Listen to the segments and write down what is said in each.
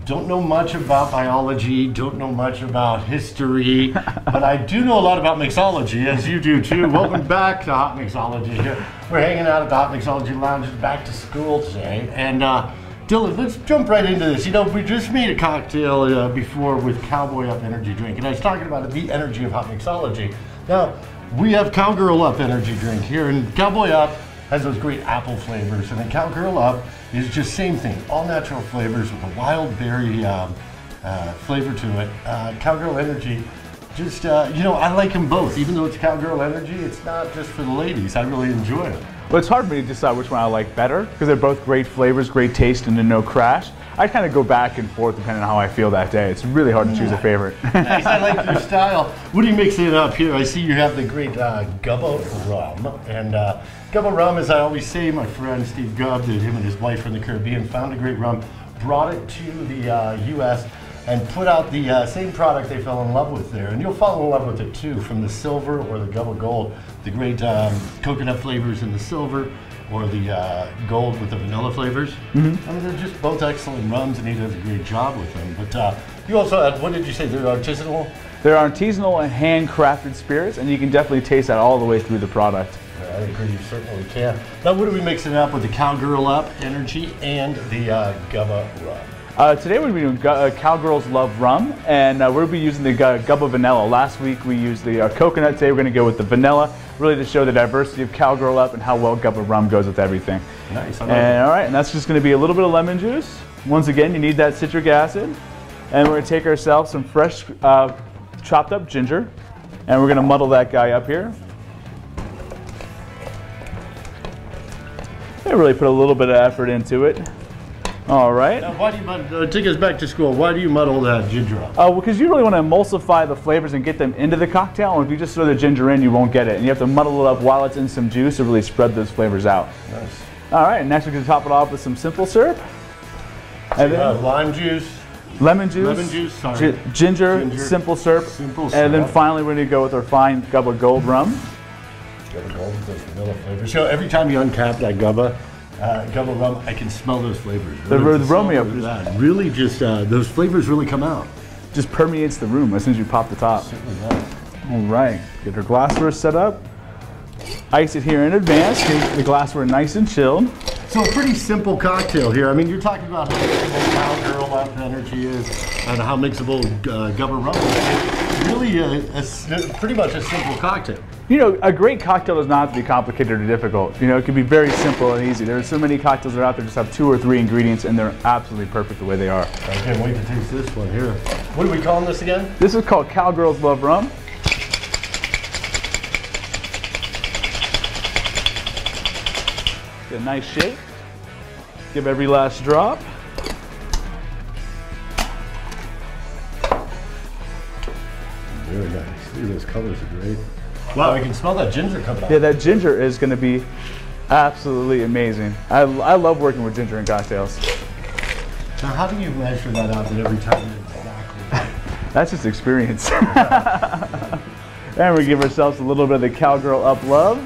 don't know much about biology, don't know much about history, but I do know a lot about mixology, as you do too. Welcome back to Hotmixology here. We're hanging out at the Hotmixology Lounge back to school today. And Dylan, let's jump right into this. You know, we just made a cocktail before with Cowboy Up Energy Drink, and I was talking about the energy of Hotmixology. Now, we have Cowgirl Up Energy Drink here, and Cowboy Up has those great apple flavors, and then Cowgirl Up is just same thing, all natural flavors with a wild berry flavor to it. Cowgirl Energy, just, you know, I like them both. Even though it's Cowgirl Energy, it's not just for the ladies. I really enjoy them. Well, it's hard for me to decide which one I like better because they're both great flavors, great taste, and no crash. I kind of go back and forth depending on how I feel that day. It's really hard to choose a favorite. Nice, I like your style. What are you mixing it up here? I see you have the great GUBBA Rum. And GUBBA Rum, as I always say, my friend Steve Gubb, him and his wife from the Caribbean, found a great rum, brought it to the US, and put out the same product they fell in love with there. And you'll fall in love with it too, from the silver or the GUBBA Gold, the great coconut flavors in the silver, or the gold with the vanilla flavors. I mean, they're just both excellent rums, and he does a great job with them. But you also had, what did you say, they're artisanal? They're artisanal and handcrafted spirits, and you can definitely taste that all the way through the product. I agree, you certainly can. Now, what are we mixing up with the Cowgirl Up Energy and the GUBBA Rum? Today we're doing Cowgirls Love Rum, and we'll be using the GUBBA Vanilla. Last week we used the coconut. Today we're going to go with the vanilla, really to show the diversity of Cowgirl Up and how well GUBBA Rum goes with everything. Nice. And all right, and that's just going to be a little bit of lemon juice. Once again, you need that citric acid, and we're going to take ourselves some fresh chopped up ginger, and we're going to muddle that guy up here. I really put a little bit of effort into it. All right. Now, why do you take us back to school? Why do you muddle that ginger up? Well, because you really want to emulsify the flavors and get them into the cocktail. And if you just throw the ginger in, you won't get it. And you have to muddle it up while it's in some juice to really spread those flavors out. Nice. All right. And next we're going to top it off with some simple syrup. And then lime juice. Lemon juice. Sorry. Ginger, simple syrup. And then finally we're going to go with our fine GUBBA Gold Rum. GUBBA Gold with those vanilla flavors. So every time you uncap that GUBBA Rum, I can smell those flavors. The Romeo. Really just, those flavors really come out. Just permeates the room as soon as you pop the top. All right, get our glassware set up. Ice it here in advance, get the glassware nice and chilled. So a pretty simple cocktail here. I mean, you're talking about how mixable Cowgirl Up Energy is and how mixable GUBBA Rum is. Really pretty much a simple cocktail. You know, a great cocktail does not have to be complicated or difficult. You know, it can be very simple and easy. There are so many cocktails that are out there that just have 2 or 3 ingredients, and they're absolutely perfect the way they are. I can't wait to taste this one here. What are we calling this again? This is called Cowgirls Love Rum. Get a nice shake. Give every last drop. Very nice. Look at those colors are great. Wow, I can smell that ginger coming out. Yeah, that ginger is going to be absolutely amazing. I love working with ginger in cocktails. Now, how do you measure that out that every time it's exactly right? That's just experience. And we give ourselves a little bit of the Cowgirl Up Love.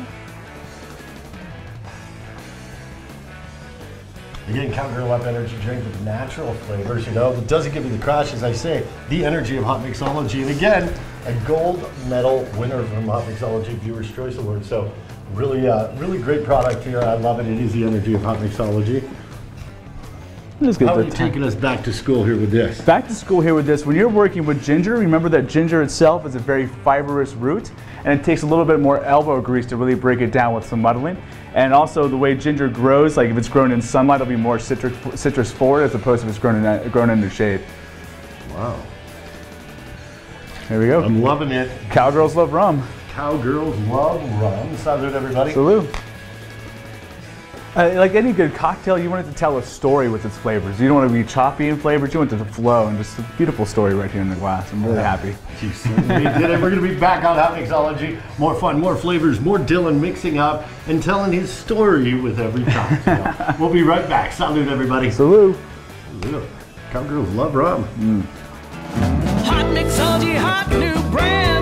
Again, Cowgirl Up Energy Drink with natural flavors, you know. It doesn't give you the crash, as I say. The energy of Hotmixology. And again, a gold medal winner from Hotmixology Viewer's Choice Award. So really, really great product here. I love it. It is the energy of Hotmixology. How are you taking us back to school here with this? Back to school here with this. When you're working with ginger, remember that ginger itself is a very fibrous root, and it takes a little bit more elbow grease to really break it down with some muddling. And also the way ginger grows, like if it's grown in sunlight, it'll be more citrus forward as opposed to if it's grown in the shade. Wow. There we go. I'm loving it. Cowgirls Love Rum. Cowgirls Love Rum. Salute, everybody. Salute. Like any good cocktail, you want it to tell a story with its flavors. You don't want to be choppy in flavors. You want it to flow, and just a beautiful story right here in the glass. I'm really happy. You certainly did it. We're going to be back on Hotmixology. More fun, more flavors, more Dylan mixing up and telling his story with every cocktail. We'll be right back. Salute, everybody. Salute. Salute. Cowgirls Love Rum. Hotmixology, hot new brand.